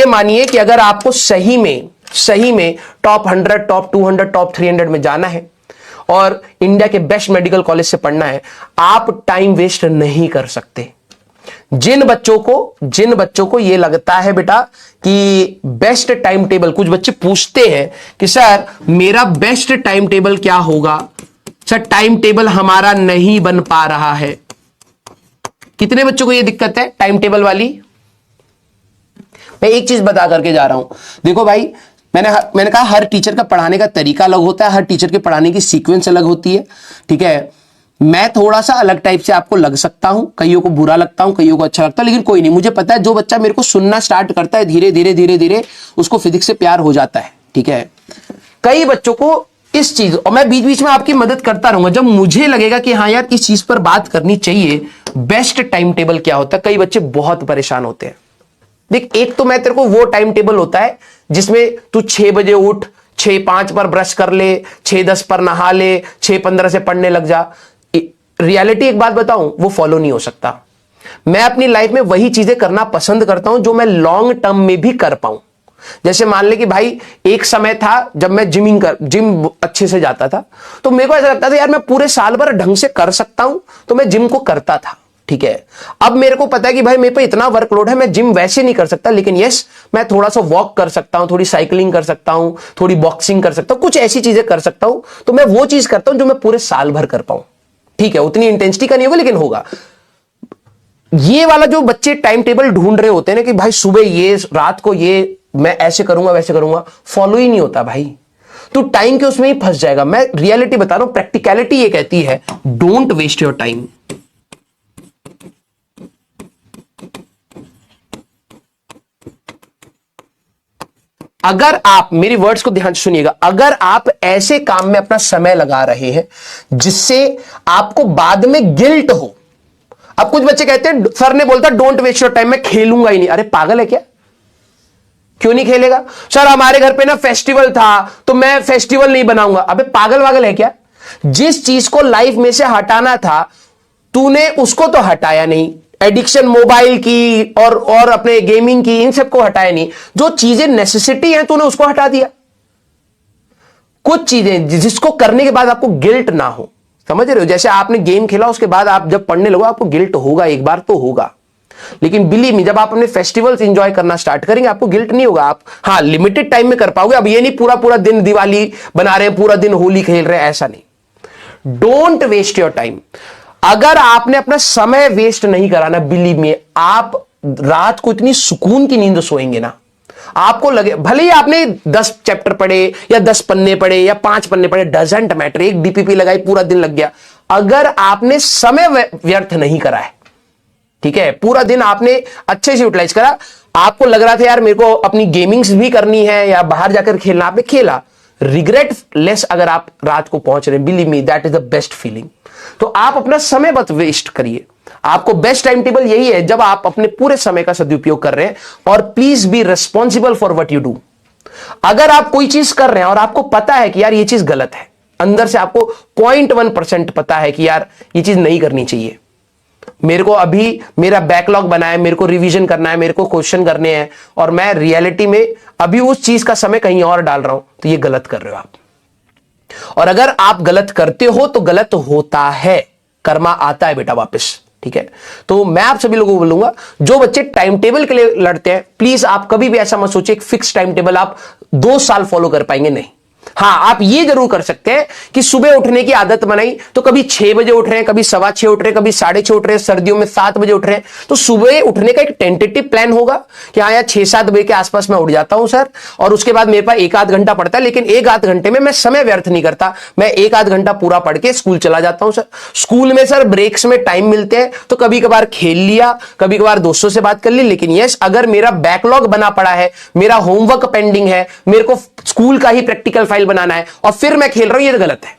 मानिए कि अगर आपको सही में टॉप 100, टॉप 200, टॉप 300 में जाना है और इंडिया के बेस्ट मेडिकल कॉलेज से पढ़ना है, आप टाइम वेस्ट नहीं कर सकते। जिन बच्चों को ये लगता है बेटा कि बेस्ट टाइम टेबल, कुछ बच्चे पूछते हैं कि सर मेरा बेस्ट टाइम टेबल क्या होगा, सर टाइम टेबल हमारा नहीं बन पा रहा है। कितने बच्चों को ये दिक्कत है टाइम टेबल वाली? मैं एक चीज बता करके जा रहा हूं, देखो भाई, मैंने कहा हर टीचर का पढ़ाने का तरीका अलग होता है, हर टीचर के पढ़ाने की सीक्वेंस अलग होती है, ठीक है। मैं थोड़ा सा अलग टाइप से आपको लग सकता हूं, कईयों को बुरा लगता हूं, कईयों को अच्छा लगता है, लेकिन कोई नहीं, मुझे पता है जो बच्चा मेरे को सुनना स्टार्ट करता है धीरे धीरे उसको फिजिक्स से प्यार हो जाता है, ठीक है। कई बच्चों को इस चीज, और मैं बीच बीच में आपकी मदद करता रहूंगा जब मुझे लगेगा कि हाँ यार इस चीज पर बात करनी चाहिए, बेस्ट टाइम टेबल क्या होता है। कई बच्चे बहुत परेशान होते हैं। देख, एक तो मैं तेरे को वो टाइम टेबल होता है जिसमें तू 6 बजे उठ, 6:05 पर ब्रश कर ले, 6:10 पर नहा ले, 6:15 से पढ़ने लग जा। रियलिटी एक बात बताऊं, वो फॉलो नहीं हो सकता। मैं अपनी लाइफ में वही चीजें करना पसंद करता हूं जो मैं लॉन्ग टर्म में भी कर पाऊं। जैसे मान ले कि भाई एक समय था जब मैं जिम अच्छे से जाता था, तो मेरे को ऐसा लगता था यार मैं पूरे साल भर ढंग से कर सकता हूं, तो मैं जिम को करता था, ठीक है। अब मेरे को पता है कि भाई मेरे पे इतना वर्कलोड है, मैं जिम वैसे नहीं कर सकता, लेकिन यस मैं थोड़ा सा वॉक कर सकता हूं, थोड़ी साइकिलिंग कर सकता हूं, थोड़ी बॉक्सिंग कर सकता हूं, कुछ ऐसी चीजें कर सकता हूं, तो मैं वो चीज करता हूं जो मैं पूरे साल भर कर पाऊं, ठीक है। उतनी इंटेंसिटी का नहीं होगा लेकिन होगा। ये वाला जो बच्चे टाइम टेबल ढूंढ रहे होते हैं ना कि भाई सुबह ये, रात को ये, मैं ऐसे करूंगा वैसे करूंगा, फॉलो ही नहीं होता भाई, तो टाइम के उसमें ही फंस जाएगा। मैं रियलिटी बता रहा हूं, प्रैक्टिकलिटी ये कहती है डोंट वेस्ट योर टाइम। अगर आप मेरी वर्ड्स को ध्यान से सुनिएगा, अगर आप ऐसे काम में अपना समय लगा रहे हैं जिससे आपको बाद में गिल्ट हो। अब कुछ बच्चे कहते हैं, सर ने बोलता डोंट वेस्ट योर टाइम, मैं खेलूंगा ही नहीं। अरे पागल है क्या? क्यों नहीं खेलेगा? सर हमारे घर पे ना फेस्टिवल था तो मैं फेस्टिवल नहीं बनाऊंगा। अबे पागल वागल है क्या? जिस चीज को लाइफ में से हटाना था तूने उसको तो हटाया नहीं। एडिक्शन मोबाइल की और अपने गेमिंग की, इन सबको हटाया नहीं। जो चीजें नेसेसिटी हैं तूने उसको हटा दिया। कुछ चीजें जिसको करने के बाद आपको गिल्ट ना हो, समझ रहे हो? जैसे आपने गेम खेला, उसके बाद आप जब पढ़ने लगो आपको गिल्ट होगा, एक बार तो होगा, लेकिन बिलीव मी जब आप अपने फेस्टिवल्स एंजॉय करना स्टार्ट करेंगे आपको गिल्ट नहीं होगा। आप हाँ लिमिटेड टाइम में कर पाओगे। अब ये नहीं पूरा पूरा दिन दिवाली बना रहे हैं, पूरा दिन होली खेल रहे हैं, ऐसा नहीं। Don't waste your time. अगर आपने अपना समय वेस्ट नहीं कराना, बिलीव मी आप रात को इतनी सुकून की नींद सोएंगे ना, आपको लगे भले ही आपने 10 चैप्टर पढ़े या 10 पन्ने पढ़े या 5 पन्ने पढ़े, डजंट मैटर, एक डीपीपी लगाई पूरा दिन लग गया, अगर आपने समय व्यर्थ नहीं करा है, ठीक है, पूरा दिन आपने अच्छे से यूटिलाइज करा, आपको लग रहा था यार मेरे को अपनी गेमिंग्स भी करनी है या बाहर जाकर खेलना, आपने खेला, रिग्रेट लेस अगर आप रात को पहुंच रहे हैं, believe me that is the best feeling. तो आप अपना समय मत वेस्ट करिए। आपको बेस्ट टाइम टेबल यही है जब आप अपने पूरे समय का सदुपयोग कर रहे हैं। और please be responsible for what you do. अगर आप कोई चीज कर रहे हैं और आपको पता है कि यार ये चीज गलत है, अंदर से आपको 0.1% पता है कि यार ये चीज नहीं करनी चाहिए, मेरे को अभी मेरा बैकलॉग बना है, मेरे को रिवीजन करना है, मेरे को क्वेश्चन करने हैं, और मैं रियलिटी में अभी उस चीज का समय कहीं और डाल रहा हूं, तो ये गलत कर रहे हो आप। और अगर आप गलत करते हो तो गलत होता है, कर्मा आता है बेटा वापस, ठीक है। तो मैं आप सभी लोगों को बोलूंगा, जो बच्चे टाइम टेबल के लिए लड़ते हैं, प्लीज आप कभी भी ऐसा मत सोचिए एक फिक्स टाइम टेबल आप 2 साल फॉलो कर पाएंगे, नहीं। हां, आप ये जरूर कर सकते हैं कि सुबह उठने की आदत बनाई, तो कभी 6 बजे उठ रहे हैं, कभी 6:15 उठ रहे हैं, कभी 6:30 उठ रहे हैं, सर्दियों में 7 बजे उठ रहे हैं, तो सुबह उठने का एक टेंटेटिव प्लान होगा कि हाँ यार 6-7 बजे के आसपास मैं उठ जाता हूं सर, और उसके बाद मेरे पास 1-8 घंटा पड़ता है, लेकिन 1-8 घंटे में मैं समय व्यर्थ नहीं करता, मैं 1-8 घंटा पूरा पढ़ के स्कूल चला जाता हूं सर। स्कूल में सर ब्रेक्स में टाइम मिलते हैं तो कभी कभार खेल लिया, कभी कभार दोस्तों से बात कर ली, लेकिन यस अगर मेरा बैकलॉग बना पड़ा है, मेरा होमवर्क पेंडिंग है, मेरे को स्कूल का ही प्रैक्टिकल फाइल बनाना है और फिर मैं खेल रहा हूं, ये तो गलत है।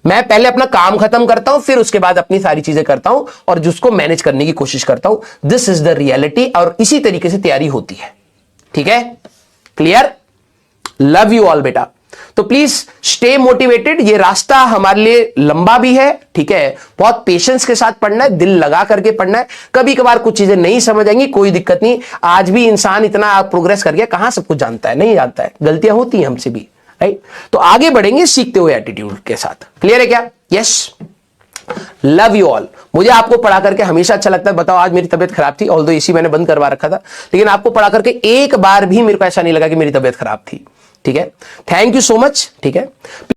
मैं पहले अपना काम खत्म करता हूं, फिर उसके बाद अपनी सारी चीजें करता हूं और जिसको मैनेज करने की कोशिश करता हूं। दिस इज द रियलिटी, और इसी तरीके से तैयारी होती है, ठीक है, क्लियर? लव यू ऑल बेटा। तो प्लीज स्टे मोटिवेटेड। ये रास्ता हमारे लिए लंबा भी है, ठीक है, बहुत पेशेंस के साथ पढ़ना है, दिल लगा करके पढ़ना है। कभी कभार कुछ चीजें नहीं समझ आएंगी, कोई दिक्कत नहीं। आज भी इंसान इतना प्रोग्रेस कर गया, कहां सब कुछ जानता है, नहीं जानता है, गलतियां होती हैं हमसे भी, राइट। तो आगे बढ़ेंगे सीखते हुए एटीट्यूड के साथ। क्लियर है क्या? Yes, love you all. मुझे आपको पढ़ा करके हमेशा अच्छा लगता है। बताओ, आज मेरी तबियत खराब थी, ऑल्दो इसी मैंने बंद करवा रखा था, लेकिन आपको पढ़ा करके एक बार भी मेरे को ऐसा नहीं लगा कि मेरी तबियत खराब थी, ठीक है। थैंक यू सो मच, ठीक है।